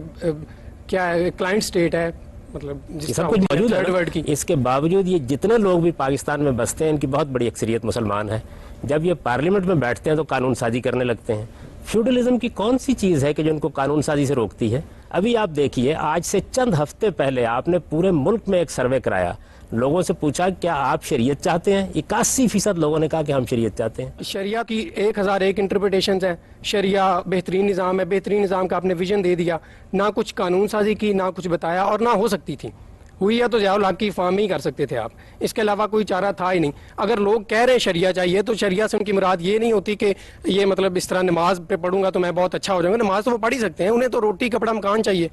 کیا ہے, کلائنٹ اسٹیٹ ہے, مطلب سب کچھ موجود ہے. اس کے باوجود یہ جتنے لوگ بھی پاکستان میں بستے ہیں ان کی بہت بڑی اکثریت مسلمان ہے. جب یہ پارلیمنٹ میں بیٹھتے ہیں تو قانون سازی کرنے لگتے ہیں. فیوڈلزم کی کون سی چیز ہے کہ جو ان کو قانون سازی سے روکتی ہے؟ ابھی آپ دیکھیے, آج سے چند ہفتے پہلے آپ نے پورے ملک میں ایک سروے کرایا, لوگوں سے پوچھا کیا آپ شریعت چاہتے ہیں؟ 81% لوگوں نے کہا کہ ہم شریعت چاہتے ہیں. شریعہ کی 1001 انٹرپریٹیشنز ہیں. شریعہ بہترین نظام ہے, بہترین نظام کا آپ نے ویژن دے دیا, نہ کچھ قانون سازی کی, نہ کچھ بتایا, اور نہ ہو سکتی تھی. ہوئی ہے تو ضیاء الحق کی فارم ہی کر سکتے تھے آپ, اس کے علاوہ کوئی چارہ تھا ہی نہیں. اگر لوگ کہہ رہے ہیں شریعہ چاہیے تو شریعہ سے ان کی مراد یہ نہیں ہوتی کہ یہ مطلب اس طرح نماز پہ پڑھوں گا تو میں بہت اچھا ہو جاؤں گا. نماز تو وہ پڑھ ہی سکتے ہیں, انہیں تو روٹی کپڑا مکان چاہیے,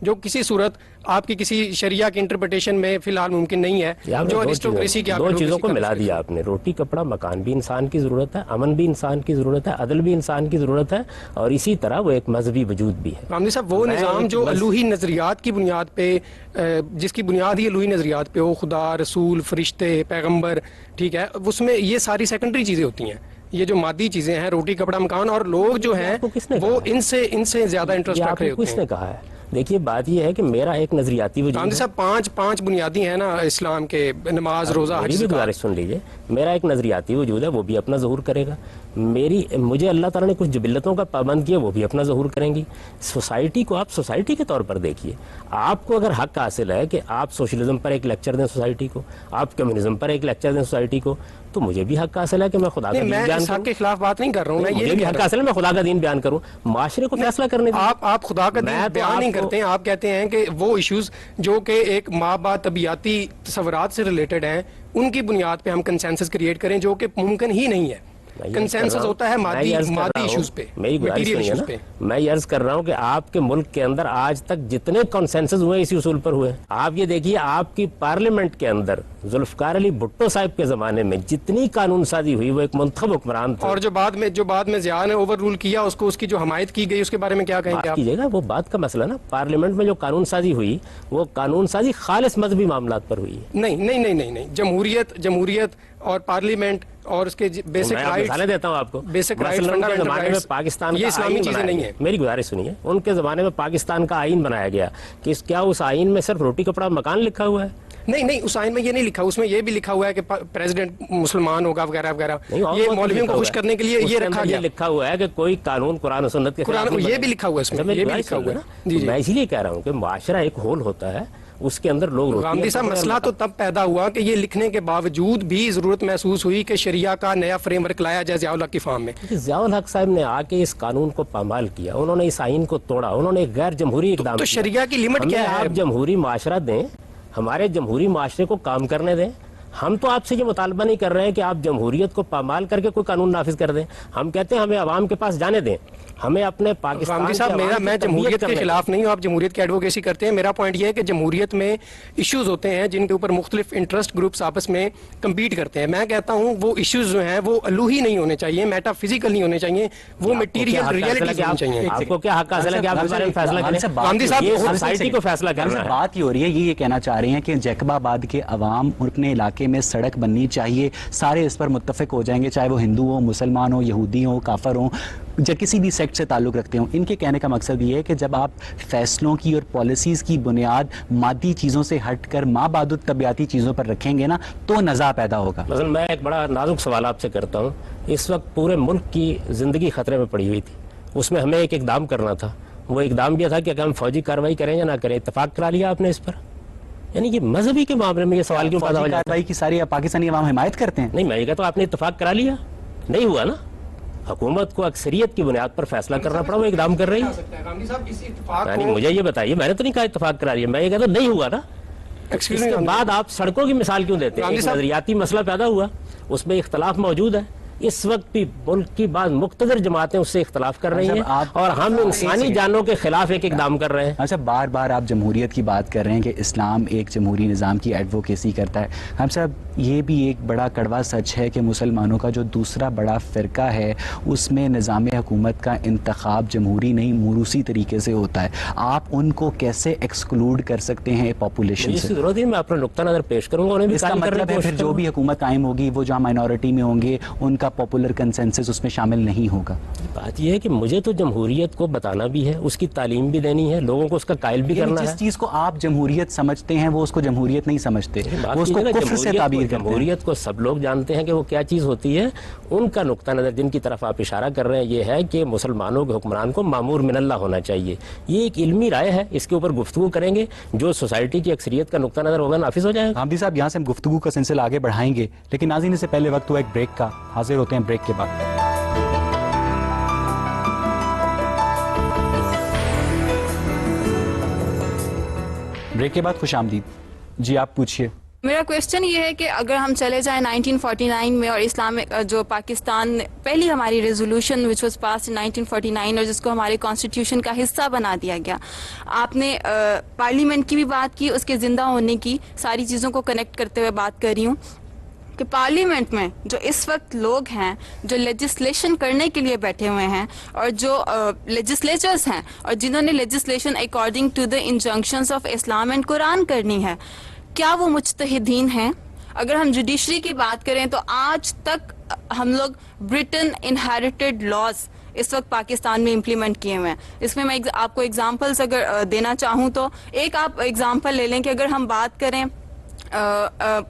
جو کسی صورت آپ کی کسی شریعہ کی انٹرپریٹیشن میں فی الحال ممکن نہیں ہے. جو ارسٹوکریسی کی دو چیزوں کو ملا دیا آپ نے. روٹی کپڑا مکان بھی انسان کی ضرورت ہے, امن بھی انسان کی ضرورت ہے, عدل بھی انسان کی ضرورت ہے, اور اسی طرح وہ ایک مذہبی وجود بھی ہے. رامدی صاحب, وہ نظام جو الوہی نظریات کی بنیاد پہ, جس کی بنیاد ہی الوہی نظریات پہ ہو, خدا, رسول, فرشتے, پیغمبر, ٹھیک ہے, اس میں یہ ساری سیکنڈری چیزیں ہوتی ہیں. یہ جو مادی چیزیں ہیں, روٹی کپڑا مکان, اور لوگ جو ہیں وہ ان سے زیادہ انٹرسٹ رکھ رہے ہوتے ہیں. کس نے کہا ہے؟ دیکھیے بات یہ ہے کہ میرا ایک نظریاتی وجود ہے. صاحب پانچ بنیادی ہیں نا اسلام کے, نماز, روزہ, حج, زکات. گزارش سن لیجیے, میرا ایک نظریاتی وجود ہے, وہ بھی اپنا ظہور کرے گا. مجھے اللہ تعالیٰ نے کچھ جبلتوں کا پابند کیا, وہ بھی اپنا ظہور کریں گی. سوسائٹی کو آپ سوسائٹی کے طور پر دیکھیے. آپ کو اگر حق حاصل ہے کہ آپ سوشلزم پر ایک لیکچر دیں سوسائٹی کو, آپ کمیونزم پر ایک لیکچر دیں سوسائٹی کو, تو مجھے بھی حق حاصل ہے کہ میں خدا کا دین بیان کروں. کے خلاف بات نہیں کر رہا ہوں, مجھے بھی حق حاصل ہے میں خدا کا دین بیان کروں. معاشرے کو فیصلہ کرنے دیں. آپ خدا کا دین بیان نہیں کرتے ہیں, آپ کہتے ہیں کہ وہ ایشوز جو کہ ایک ماں باپ طبیعتی تصورات سے ریلیٹڈ ہیں, ان کی بنیاد پہ ہم کنسنسس کریٹ کریں, جو کہ ممکن ہی نہیں ہے. کنسنسس ہوتا ہے مادی ایشوز پہ, میٹیریل ایشوز پہ. میں یہ عرض کر رہا ہوں کہ آپ کے ملک کے اندر آج تک جتنے کنسنسس ہوئے اسی اصول پر ہوئے. آپ یہ دیکھیے, آپ کی پارلیمنٹ کے اندر ذوالفقار علی بھٹو صاحب کے زمانے میں جتنی قانون سازی ہوئی وہ ایک منتخب حکمران تھے, اور جو بعد میں ضیاء نے اوور رول کیا, اس کو, اس کی جو حمایت کی گئی, اس کے بارے میں کیا کہیں گے آپ؟ کیجیے گا, وہ بات کا مسئلہ نا. پارلیمنٹ میں جو قانون سازی ہوئی وہ قانون سازی خالص مذہبی معاملات پر ہوئی ہے. نہیں, جمہوریت اور پارلیمنٹ اور اس کے بیسک رائٹس, میں دیتا ہوں آپ کو. بیسک رائٹس کے زمانے میں پاکستان یہ اسلامی چیزیں نہیں ہیں. میری گزارش سنیے, ان کے زمانے میں پاکستان کا آئین بنایا گیا کہ کیا اس آئین میں صرف روٹی کپڑا مکان لکھا ہوا ہے؟ نہیں, اس آئین میں یہ نہیں لکھا. اس میں یہ بھی لکھا ہوا ہے کہ پریزیڈنٹ مسلمان ہوگا وغیرہ وغیرہ. یہ مولویوں کو خوش کرنے کے لیے یہ رکھا گیا. لکھا ہوا ہے کہ کوئی قانون قرآن و سنت کے خلاف, یہ بھی لکھا ہوا ہے اس میں, یہ بھی لکھا ہوا ہے. میں اسی لیے کہہ رہا ہوں کہ معاشرہ ایک ہول ہوتا ہے, اس کے اندر لوگ. غامدی صاحب, مسئلہ تو تب پیدا ہوا کہ یہ لکھنے کے باوجود بھی ضرورت محسوس ہوئی کہ شریعہ کا نیا فریم ورک لایا جائے ضیاء الحق کی فارم میں. ضیاء الحق صاحب نے آ کے اس قانون کو پامال کیا, انہوں نے اس آئین کو توڑا, انہوں نے غیر جمہوری اقدام تو شریعہ کی لمٹ کیا ہے؟ آپ جمہوری معاشرہ دیں, ہمارے جمہوری معاشرے کو کام کرنے دیں. ہم تو آپ سے یہ مطالبہ نہیں کر رہے ہیں کہ آپ جمہوریت کو پامال کر کے کوئی قانون نافذ کر دیں. ہم کہتے ہیں ہمیں عوام کے پاس جانے دیں, ہمیں اپنے پاکستان صاحب, میں جمہوریت کے خلاف نہیں ہوں, آپ جمہوریت کی ایڈوکیسی کرتے ہیں. میرا پوائنٹ یہ ہے کہ جمہوریت میں ایشوز ہوتے ہیں جن کے اوپر مختلف انٹرسٹ گروپس آپس میں کمپیٹ کرتے ہیں. میں کہتا ہوں وہ ایشوز جو ہیں وہ الوہی نہیں ہونے چاہیے, میٹا فزیکل نہیں ہونے چاہیے, وہ میٹیریل ریئلٹی ہونی چاہیے. آپ کو کیا حق حاصل ہے کہ آپ اس بارے میں فیصلہ کریں؟ یہ سوسائٹی کو فیصلہ کرنا ہے. بات یہ ہو رہی ہے, یہ کہنا چاہ رہے ہیں کہ جیکب آباد کے عوام اپنے علاقے میں سڑک بننی چاہیے, سارے اس پر متفق ہو جائیں گے, چاہے وہ ہندو ہو, مسلمان ہو, یہودی ہو, کافر ہوں, جو کسی بھی سیکٹ سے تعلق رکھتے ہوں، ان کے کہنے کا مقصد یہ ہے کہ جب آپ فیصلوں کی اور پالیسیز کی بنیاد مادی چیزوں سے ہٹ کر مابعد الطبیعتی چیزوں پر رکھیں گے نا تو نزاع پیدا ہوگا. مثلا میں ایک بڑا نازک سوال آپ سے کرتا ہوں. اس وقت پورے ملک کی زندگی خطرے میں پڑی ہوئی تھی، اس میں ہمیں ایک اقدام کرنا تھا. وہ اقدام یہ تھا کہ اگر ہم فوجی کارروائی کریں یا نہ کریں. اتفاق کرا لیا آپ نے اس پر؟ یعنی کہ مذہبی کے معاملے میں یہ سوال کیوں پیدا ہو جاتا ہے؟ کارروائی کی ساری پاکستانی عوام حمایت کرتے ہیں. نہیں، میں یہ کہتا ہوں آپ نے اتفاق کرا لیا؟ نہیں ہوا نا. حکومت کو اکثریت کی بنیاد پر فیصلہ کرنا پڑا، وہ اقدام کر رہی ہے. یعنی مجھے یہ بتائیے، میں نے تو نہیں کہا اتفاق کرا لیا، میں یہ کہتا ہوں نہیں ہوا نا. اس کے بعد آپ سڑکوں کی مثال کیوں دیتے ہیں؟ ایک نظریاتی مسئلہ پیدا ہوا، اس میں اختلاف موجود ہے. اس وقت بھی ملک کی بعض مقتدر جماعتیں اس سے اختلاف کر رہی ہیں اور ہم انسانی جانوں کے خلاف ایک اقدام کر رہے ہیں. اچھا، بار بار آپ جمہوریت کی بات کر رہے ہیں کہ اسلام ایک جمہوری نظام کی ایڈوکیسی کرتا ہے. ہم صاحب یہ بھی ایک بڑا کڑوا سچ ہے کہ مسلمانوں کا جو دوسرا بڑا فرقہ ہے اس میں نظام حکومت کا انتخاب جمہوری نہیں موروثی طریقے سے ہوتا ہے. آپ ان کو کیسے ایکسکلوڈ کر سکتے ہیں پاپولیشن سے؟ ضرورت نہیں، میں اپنا نقطہ نظر پیش کروں گا. انہیں بھی اس کا مطلب ہے پھر جو بھی حکومت قائم ہوگی وہ جہاں مائنورٹی میں ہوں گے ان کا پاپولر کنسنسس اس میں شامل نہیں ہوگا. بات یہ ہے کہ مجھے تو جمہوریت کو بتانا بھی ہے، اس کی تعلیم بھی دینی ہے، لوگوں کو اس کا قائل بھی کرنا ہے. جس چیز کو آپ جمہوریت سمجھتے ہیں وہ اس کو جمہوریت نہیں سمجھتے، وہ اس کو کفر سے تعبیر کرتے ہیں. جمہوریت کو سب لوگ جانتے ہیں کہ وہ کیا چیز ہوتی ہے. ان کا نقطہ نظر جن کی طرف آپ اشارہ کر رہے ہیں یہ ہے کہ مسلمانوں کے حکمران کو مامور من اللہ ہونا چاہیے. یہ ایک علمی رائے ہے، اس کے اوپر گفتگو کریں گے، جو سوسائٹی کی اکثریت کا نقطہ نظر ہوگا نافذ ہو جائے گا. حامدی صاحب، یہاں سے ہم گفتگو کا سلسلہ آگے بڑھائیں گے، لیکن ناظرین اس سے پہلے وقت ہوا ایک بریک کا. حاضر ہوتے ہیں بریک کے بعد. بریک کے بعد خوش آمدید. جی آپ پوچھئے. میرا کوشچن یہ ہے کہ اگر ہم چلے جائیں 1949 میں اور اسلامک جو پاکستان پہلی ہماری ریزولوشن وچ واز پاس 1949 اور جس کو ہمارے کانسٹیٹیوشن کا حصہ بنا دیا گیا. آپ نے پارلیمنٹ کی بھی بات کی، اس کے زندہ ہونے کی، ساری چیزوں کو کنیکٹ کرتے ہوئے بات کر رہی ہوں کہ پارلیمنٹ میں جو اس وقت لوگ ہیں جو لیجسلیشن کرنے کے لیے بیٹھے ہوئے ہیں اور جو لیجسلیچرز ہیں اور جنہوں نے legislation according to the injunctions of Islam and Quran کرنی ہے، کیا وہ مجتہدین ہیں؟ اگر ہم جوڈیشری کی بات کریں تو آج تک ہم لوگ برٹن انہیریٹڈ لاز اس وقت پاکستان میں امپلیمنٹ کیے ہوئے ہیں. اس میں آپ کو ایگزامپلس اگر دینا چاہوں تو ایک آپ ایگزامپل لے لیں کہ اگر ہم بات کریں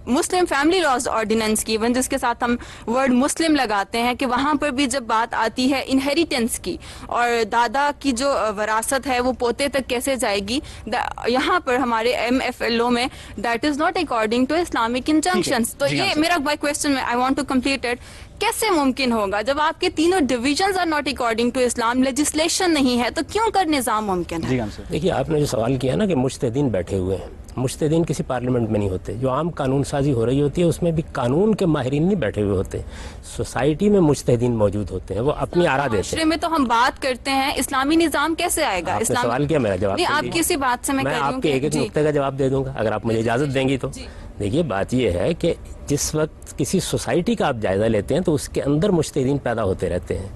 مسلم فیملی لاز آرڈیننس کی، جس کے ساتھ ہم ورڈ مسلم لگاتے ہیں، کہ وہاں پر بھی جب بات آتی ہے انہیریٹنس کی اور دادا کی جو وراثت ہے وہ پوتے تک کیسے جائے گی، یہاں پر ہمارے MFLO میں that is not according to Islamic injunctions. تو یہ میرا question I want to complete it. کیسے ممکن ہوگا جب آپ کے تینوں divisions are not according to Islam, legislation نہیں ہے، تو کیوں کر نظام ممکن ہے؟ دیکھیے، آپ نے جو سوال کیا نا کہ مجتہدین بیٹھے ہوئے ہیں، مجتہدین کسی پارلیمنٹ میں نہیں ہوتے. جو عام قانون سازی ہو رہی ہوتی ہے اس میں بھی قانون کے ماہرین نہیں بیٹھے ہوئے ہوتے. سوسائٹی میں مجتہدین موجود ہوتے ہیں، وہ اپنی آرا دیتے ہیں. معاشرے میں تو ہم بات کرتے ہیں اسلامی نظام کیسے آئے گا؟ آپ نے سوال کیا، میرا جواب نہیں، آپ کسی بات سے میں آپ کے ایک ایک نقطے کا جواب دے دوں گا اگر آپ مجھے اجازت دیں گی تو. دیکھیے، بات یہ ہے کہ جس وقت کسی سوسائٹی کا آپ جائزہ لیتے ہیں تو اس کے اندر مجتہدین پیدا ہوتے رہتے ہیں.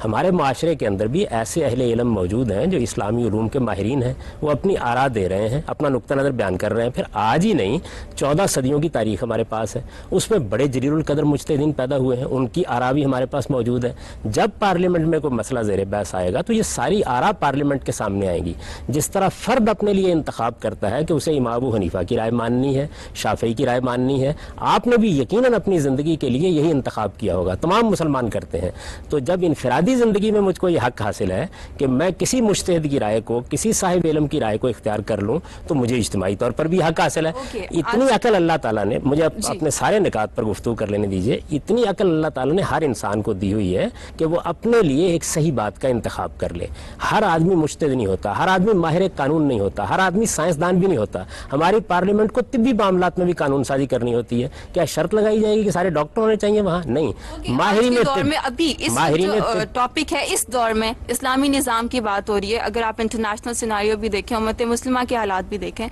ہمارے معاشرے کے اندر بھی ایسے اہل علم موجود ہیں جو اسلامی علوم کے ماہرین ہیں، وہ اپنی آراء دے رہے ہیں، اپنا نقطہ نظر بیان کر رہے ہیں. پھر آج ہی نہیں، 14 صدیوں کی تاریخ ہمارے پاس ہے، اس میں بڑے جلیل القدر مجتہدین پیدا ہوئے ہیں، ان کی آراء بھی ہمارے پاس موجود ہے. جب پارلیمنٹ میں کوئی مسئلہ زیر بحث آئے گا تو یہ ساری آراء پارلیمنٹ کے سامنے آئیں گی. جس طرح فرد اپنے لیے انتخاب کرتا ہے کہ اسے امام ابو حنیفہ کی رائے ماننی ہے، شافعی کی رائے ماننی ہے، آپ نے بھی یقیناً اپنی زندگی کے لیے یہی انتخاب کیا ہوگا. تمام مسلمان کرتے ہیں. تو جب انفرادی زندگی میں مجھ کو یہ حق حاصل ہے کہ میں کسی مجتہد کی رائے کو، کسی صاحب علم کی رائے کو اختیار کر لوں، تو مجھے اجتماعی طور پر بھی حق حاصل ہے. اتنی عقل اللہ تعالیٰ نے مجھے اپنے سارے نکات پر گفتگو کر لینے دیجیے. اتنی عقل اللہ تعالیٰ نے ہر انسان کو دی ہوئی ہے کہ وہ اپنے لیے ایک صحیح بات کا انتخاب کر لے. ہر آدمی مجتہد نہیں ہوتا، ہر آدمی ماہر قانون نہیں ہوتا، ہر آدمی سائنسدان بھی نہیں ہوتا. ہماری پارلیمنٹ کو طبی معاملات میں بھی قانون سازی کرنی ہوتی ہے. کیا شرط لگائی جائے گی کہ سارے ڈاکٹر ہونے چاہیے وہاں؟ نہیں. ماہرین ابھی اس ٹاپک ہے، اس دور میں اسلامی نظام کی بات ہو رہی ہے. اگر آپ انٹرنیشنل سیناریو بھی دیکھیں، امت مسلمہ کے حالات بھی دیکھیں،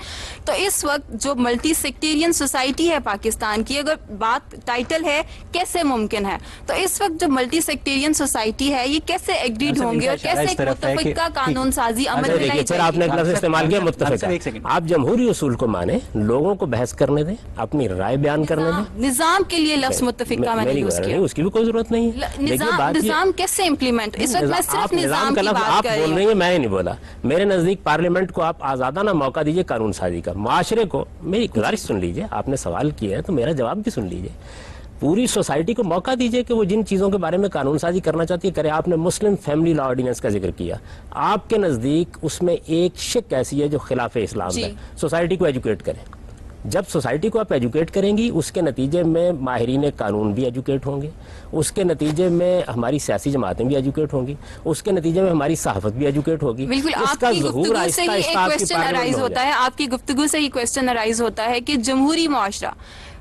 تو اس وقت جو ملٹی سیکٹیرین سوسائٹی ہے پاکستان کی، اگر بات ٹائٹل ہے کیسے ممکن ہے، تو اس وقت جو ملٹی سیکٹیرین سوسائٹی ہے یہ کیسے ایگریڈ ہوں گے اور کیسے ایک متفقہ قانون سازی عمل میں لائی جائے گی؟ آپ نے ایک لفظ استعمال کیا، متفقہ. آپ جمہوری اصول کو مانیں، لوگوں کو بحث کرنے دیں، اپنی رائے بیان کرنے دیں. نظام کے لیے لفظ متفقہ میں نے یوز کیا. اس کی بھی کوئی ضرورت نہیں ہے. نظام کیسے امپلیمنٹ. اس وقت میں صرف آپ نظام کا کی لفظ بات آپ کر رہی بول رہی ہوں. ہیں، میں نہیں بولا. میرے نزدیک پارلیمنٹ کو آپ آزادانہ موقع دیجئے قانون سازی کا. معاشرے کو میری گزارش سن لیجئے، آپ نے سوال کیا ہے تو میرا جواب بھی سن لیجئے. پوری سوسائٹی کو موقع دیجئے کہ وہ جن چیزوں کے بارے میں قانون سازی کرنا چاہتی ہے کرے. آپ نے مسلم فیملی لا آرڈیننس کا ذکر کیا. آپ کے نزدیک اس میں ایک شک ایسی ہے جو خلاف اسلام ہے. سوسائٹی کو ایجوکیٹ کریں. جب سوسائٹی کو آپ ایجوکیٹ کریں گی، اس کے نتیجے میں ماہرین قانون بھی ایجوکیٹ ہوں گے، اس کے نتیجے میں ہماری سیاسی جماعتیں بھی ایجوکیٹ ہوں گی، اس کے نتیجے میں ہماری صحافت بھی ایجوکیٹ ہوگی. بالکل. اس آپ کا کی ظہور گفتگو آہستہ سے ہی آہستہ ایک آپ کی کوشچن پارلیمنٹ ارائز میں ہو ہوتا ہے، آپ کی گفتگو سے ہی کوشچن ارائز ہوتا ہے کہ جمہوری معاشرہ.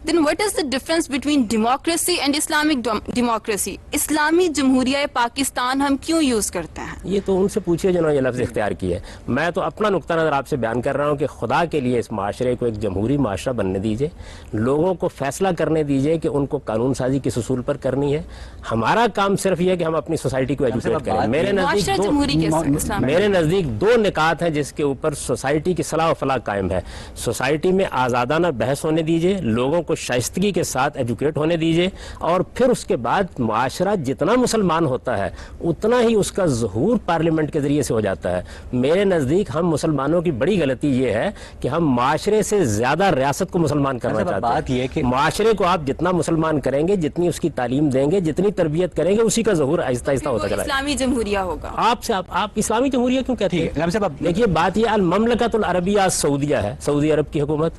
Then what is the difference between democracy and Islamic democracy? اسلامی جمہوریہ پاکستان ہم کیوں یوز کرتے ہیں؟ یہ تو ان سے پوچھئے جنہوں نے یہ لفظ اختیار کیا ہے. میں تو اپنا نقطہ نظر آپ سے بیان کر رہا ہوں کہ خدا کے لیے اس معاشرے کو ایک جمہوری معاشرہ بننے دیجئے. لوگوں کو فیصلہ کرنے دیجئے کہ ان کو قانون سازی کس اصول پر کرنی ہے. ہمارا کام صرف یہ ہے کہ ہم اپنی سوسائٹی کو ایجوکیٹ کریں. معاشرہ جمہوری کیسے اسلام؟ میرے نزدیک دو نکات ہیں جس کے اوپر سوسائٹی کی صلاح و فلاح قائم ہے. سوسائٹی میں آزادانہ بحث ہونے دیجئے، لوگوں کو شائستگی کے ساتھ ایجوکیٹ ہونے دیجئے، اور پھر اس کے بعد معاشرہ جتنا مسلمان ہوتا ہے اتنا ہی اس کا ظہور پارلیمنٹ کے ذریعے سے ہو جاتا ہے. میرے نزدیک ہم مسلمانوں کی بڑی غلطی یہ ہے کہ ہم معاشرے سے زیادہ ریاست کو مسلمان کرنا چاہتے ہیں. بات یہ کہ معاشرے کو آپ جتنا مسلمان کریں گے، جتنی اس کی تعلیم دیں گے، جتنی تربیت کریں گے، اسی کا ظہور آہستہ آہستہ ہوتا چلا جائے. اسلامی جمہوریہ ہوگا. آپ اسلامی جمہوریہ کیوں کہتے ہیں؟ دیکھیے بات یہ المملکۃ العربیہ سعودیہ ہے، سعودی عرب کی حکومت،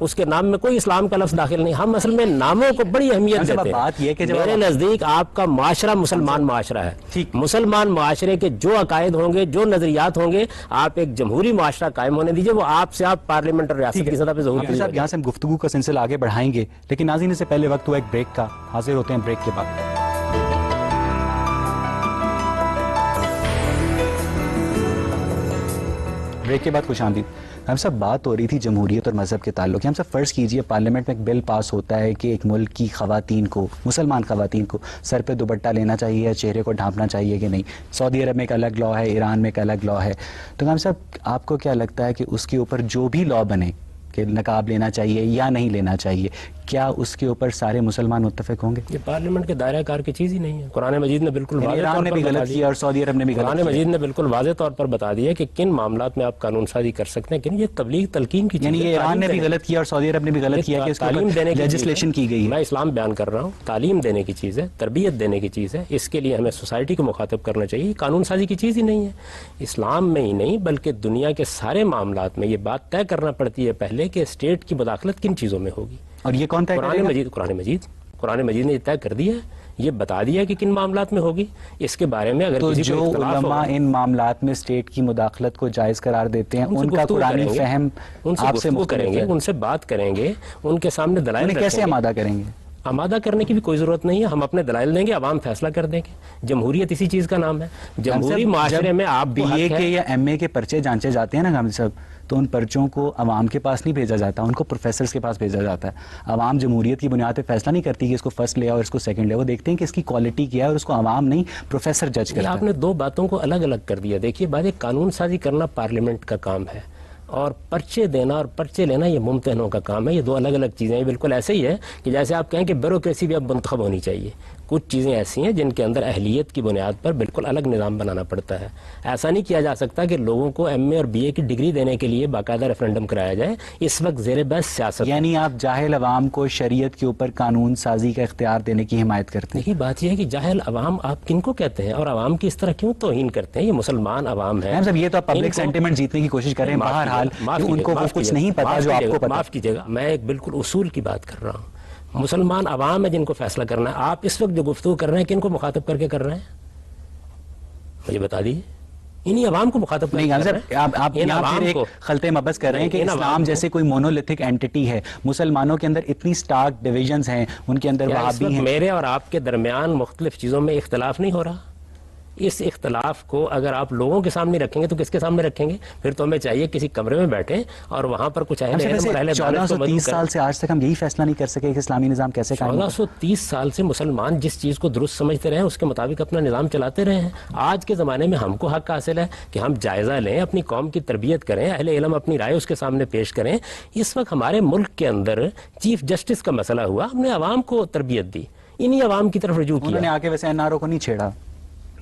اس کے نام میں کوئی اسلام کا لفظ داخل نہیں. ہم اصل میں ناموں کو بڑی اہمیت دیتے ہیں. میرے نزدیک آپ کا معاشرہ مسلمان معاشرہ ہے. مسلمان معاشرے کے جو عقائد ہوں گے، جو نظریات ہوں گے، آپ ایک جمہوری معاشرہ قائم ہونے دیجئے. وہ آپ سے آپ پارلیمنٹ اور ریاست کی سطح پہ ظہور صاحب یہاں سے ہم گفتگو کا سلسلہ آگے بڑھائیں گے، لیکن ناظرین اس سے پہلے وقت ہوا ایک بریک کا. حاضر ہوتے ہیں بریک کے بعد. بریک کے بعد خوش آمدید. ہم سب بات ہو رہی تھی جمہوریت اور مذہب کے تعلق کی. ہم سب فرض کیجئے پارلیمنٹ میں ایک بل پاس ہوتا ہے کہ ایک ملک کی خواتین کو، مسلمان خواتین کو سر پہ دوپٹہ لینا چاہیے یا چہرے کو ڈھانپنا چاہیے کہ نہیں. سعودی عرب میں ایک الگ لا ہے، ایران میں ایک الگ لا ہے. تو ہم سب آپ کو کیا لگتا ہے کہ اس کے اوپر جو بھی لا بنے کہ نقاب لینا چاہیے یا نہیں لینا چاہیے، کیا اس کے اوپر سارے مسلمان متفق ہوں گے؟ یہ پارلیمنٹ کے دائرہ کار کی چیز ہی نہیں ہے. قرآن مجید نے بالکل ایران نے بھی غلط کیا اور سعودی عرب نے بھی غلط کیا. قرآن مجید نے بالکل واضح طور پر بتا دیا کہ کن معاملات میں آپ قانون سازی کر سکتے ہیں، کن یہ تبلیغ تلقین کی چیز ہے. یعنی یہ ایران نے بھی غلط کیا اور سعودی عرب نے بھی غلط کیا کہ اس تعلیم دینے کی لیجسلیشن کی گئی ہے. میں اسلام بیان کر رہا ہوں. تعلیم دینے کی چیز ہے، تربیت دینے کی چیز ہے. اس کے لیے ہمیں سوسائٹی کو مخاطب کرنا چاہیے. قانون سازی کی چیز ہی نہیں ہے. اسلام میں ہی نہیں بلکہ دنیا کے سارے معاملات میں یہ بات طے کرنا پڑتی ہے پہلے کہ اسٹیٹ کی مداخلت کن چیزوں میں ہوگی. اور یہ کون طے کرے گا؟ قرآن مجید نے طے کر دیا ہے، یہ بتا دیا کہ کن معاملات میں ہوگی. اس کے بارے میں اگر تو کسی جو کو اختلاف علماء ہو، ان معاملات میں اسٹیٹ کی مداخلت کو جائز قرار دیتے ہیں، ان کا قرآنی فہم آپ سے مختلف کریں گے، ہے. ان سے بات کریں گے، ان کے سامنے دلائل انہیں کیسے رکھیں گے. آمادہ کریں گے؟ آمادہ کرنے کی بھی کوئی ضرورت نہیں ہے. ہم اپنے دلائل دیں گے، عوام فیصلہ کر دیں گے. جمہوریت اسی چیز کا نام ہے. جمہوری معاشرے میں آپ بی اے کے یا ایم اے کے پرچے جانچے جاتے ہیں نا غامدی صاحب، تو ان پرچوں کو عوام کے پاس نہیں بھیجا جاتا، ان کو پروفیسرز کے پاس بھیجا جاتا ہے. عوام جمہوریت کی بنیاد پہ فیصلہ نہیں کرتی کہ اس کو فرسٹ لے اور اس کو سیکنڈ لے. وہ دیکھتے ہیں کہ اس کی کوالٹی کیا ہے اور اس کو عوام نہیں پروفیسر جج کرتا ہے. آپ نے دو باتوں کو الگ الگ کر دیا. دیکھیے بات ایک قانون سازی کرنا پارلیمنٹ کا کام ہے اور پرچے دینا اور پرچے لینا یہ ممتحنوں کا کام ہے. یہ دو الگ الگ چیزیں ہیں. بالکل ایسے ہی ہے کہ جیسے آپ کہیں کہ بیوروکریسی بھی اب منتخب ہونی چاہیے. کچھ چیزیں ایسی ہیں جن کے اندر اہلیت کی بنیاد پر بالکل الگ نظام بنانا پڑتا ہے. ایسا نہیں کیا جا سکتا کہ لوگوں کو ایم اے اور بی اے کی ڈگری دینے کے لیے باقاعدہ ریفرنڈم کرایا جائے. اس وقت زیر بحث سیاست. یعنی آپ جاہل عوام کو شریعت کے اوپر قانون سازی کا اختیار دینے کی حمایت کرتے ہیں. یہی بات یہ ہے کہ جاہل عوام آپ کن کو کہتے ہیں اور عوام کی اس طرح کیوں توہین کرتے ہیں؟ یہ مسلمان عوام ہے. یہ تو آپ پبلک سینٹیمنٹ جیتنے کی کوشش کر رہے ہیں. بہرحال ان کو وہ کچھ نہیں پتا جو آپ کو پتا. معاف کیجیے گا، میں ایک بالکل اصول کی بات کر رہا ہوں. مسلمان عوام ہے جن کو فیصلہ کرنا ہے. آپ اس وقت جو گفتگو کر رہے ہیں کن کو مخاطب کر کے کر رہے ہیں؟ مجھے بتا دیجیے. انہی عوام کو مخاطب کر نہیں صاحب، آپ یہاں پھر ایک خلط مبز کر رہے ہیں کہ اسلام جیسے کوئی مونولیتھک اینٹی ہے. مسلمانوں کے اندر اتنی سٹارک ڈویژنز ہیں، ان کے اندر وہابی ہیں. میرے اور آپ کے درمیان مختلف چیزوں میں اختلاف نہیں ہو رہا. اس اختلاف کو اگر آپ لوگوں کے سامنے رکھیں گے تو کس کے سامنے رکھیں گے؟ پھر تو ہمیں چاہیے کسی کمرے میں بیٹھیں اور وہاں پر کچھ 1430 سال سے آج تک ہم یہی فیصلہ نہیں کر سکے کہ اسلامی نظام کیسے قائم ہوگا. 1430 سال سے مسلمان جس چیز کو درست سمجھتے رہے ہیں اس کے مطابق اپنا نظام چلاتے رہے ہیں. آج کے زمانے میں ہم کو حق حاصل ہے کہ ہم جائزہ لیں، اپنی قوم کی تربیت کریں، اہل علم اپنی رائے اس کے سامنے پیش کریں. اس وقت ہمارے ملک کے اندر چیف جسٹس کا مسئلہ ہوا، ہم نے عوام کو تربیت دی، انہی عوام کی طرف رجوع کیا. انہوں نے آ کے ویسے این آر او کو نہیں چھیڑا.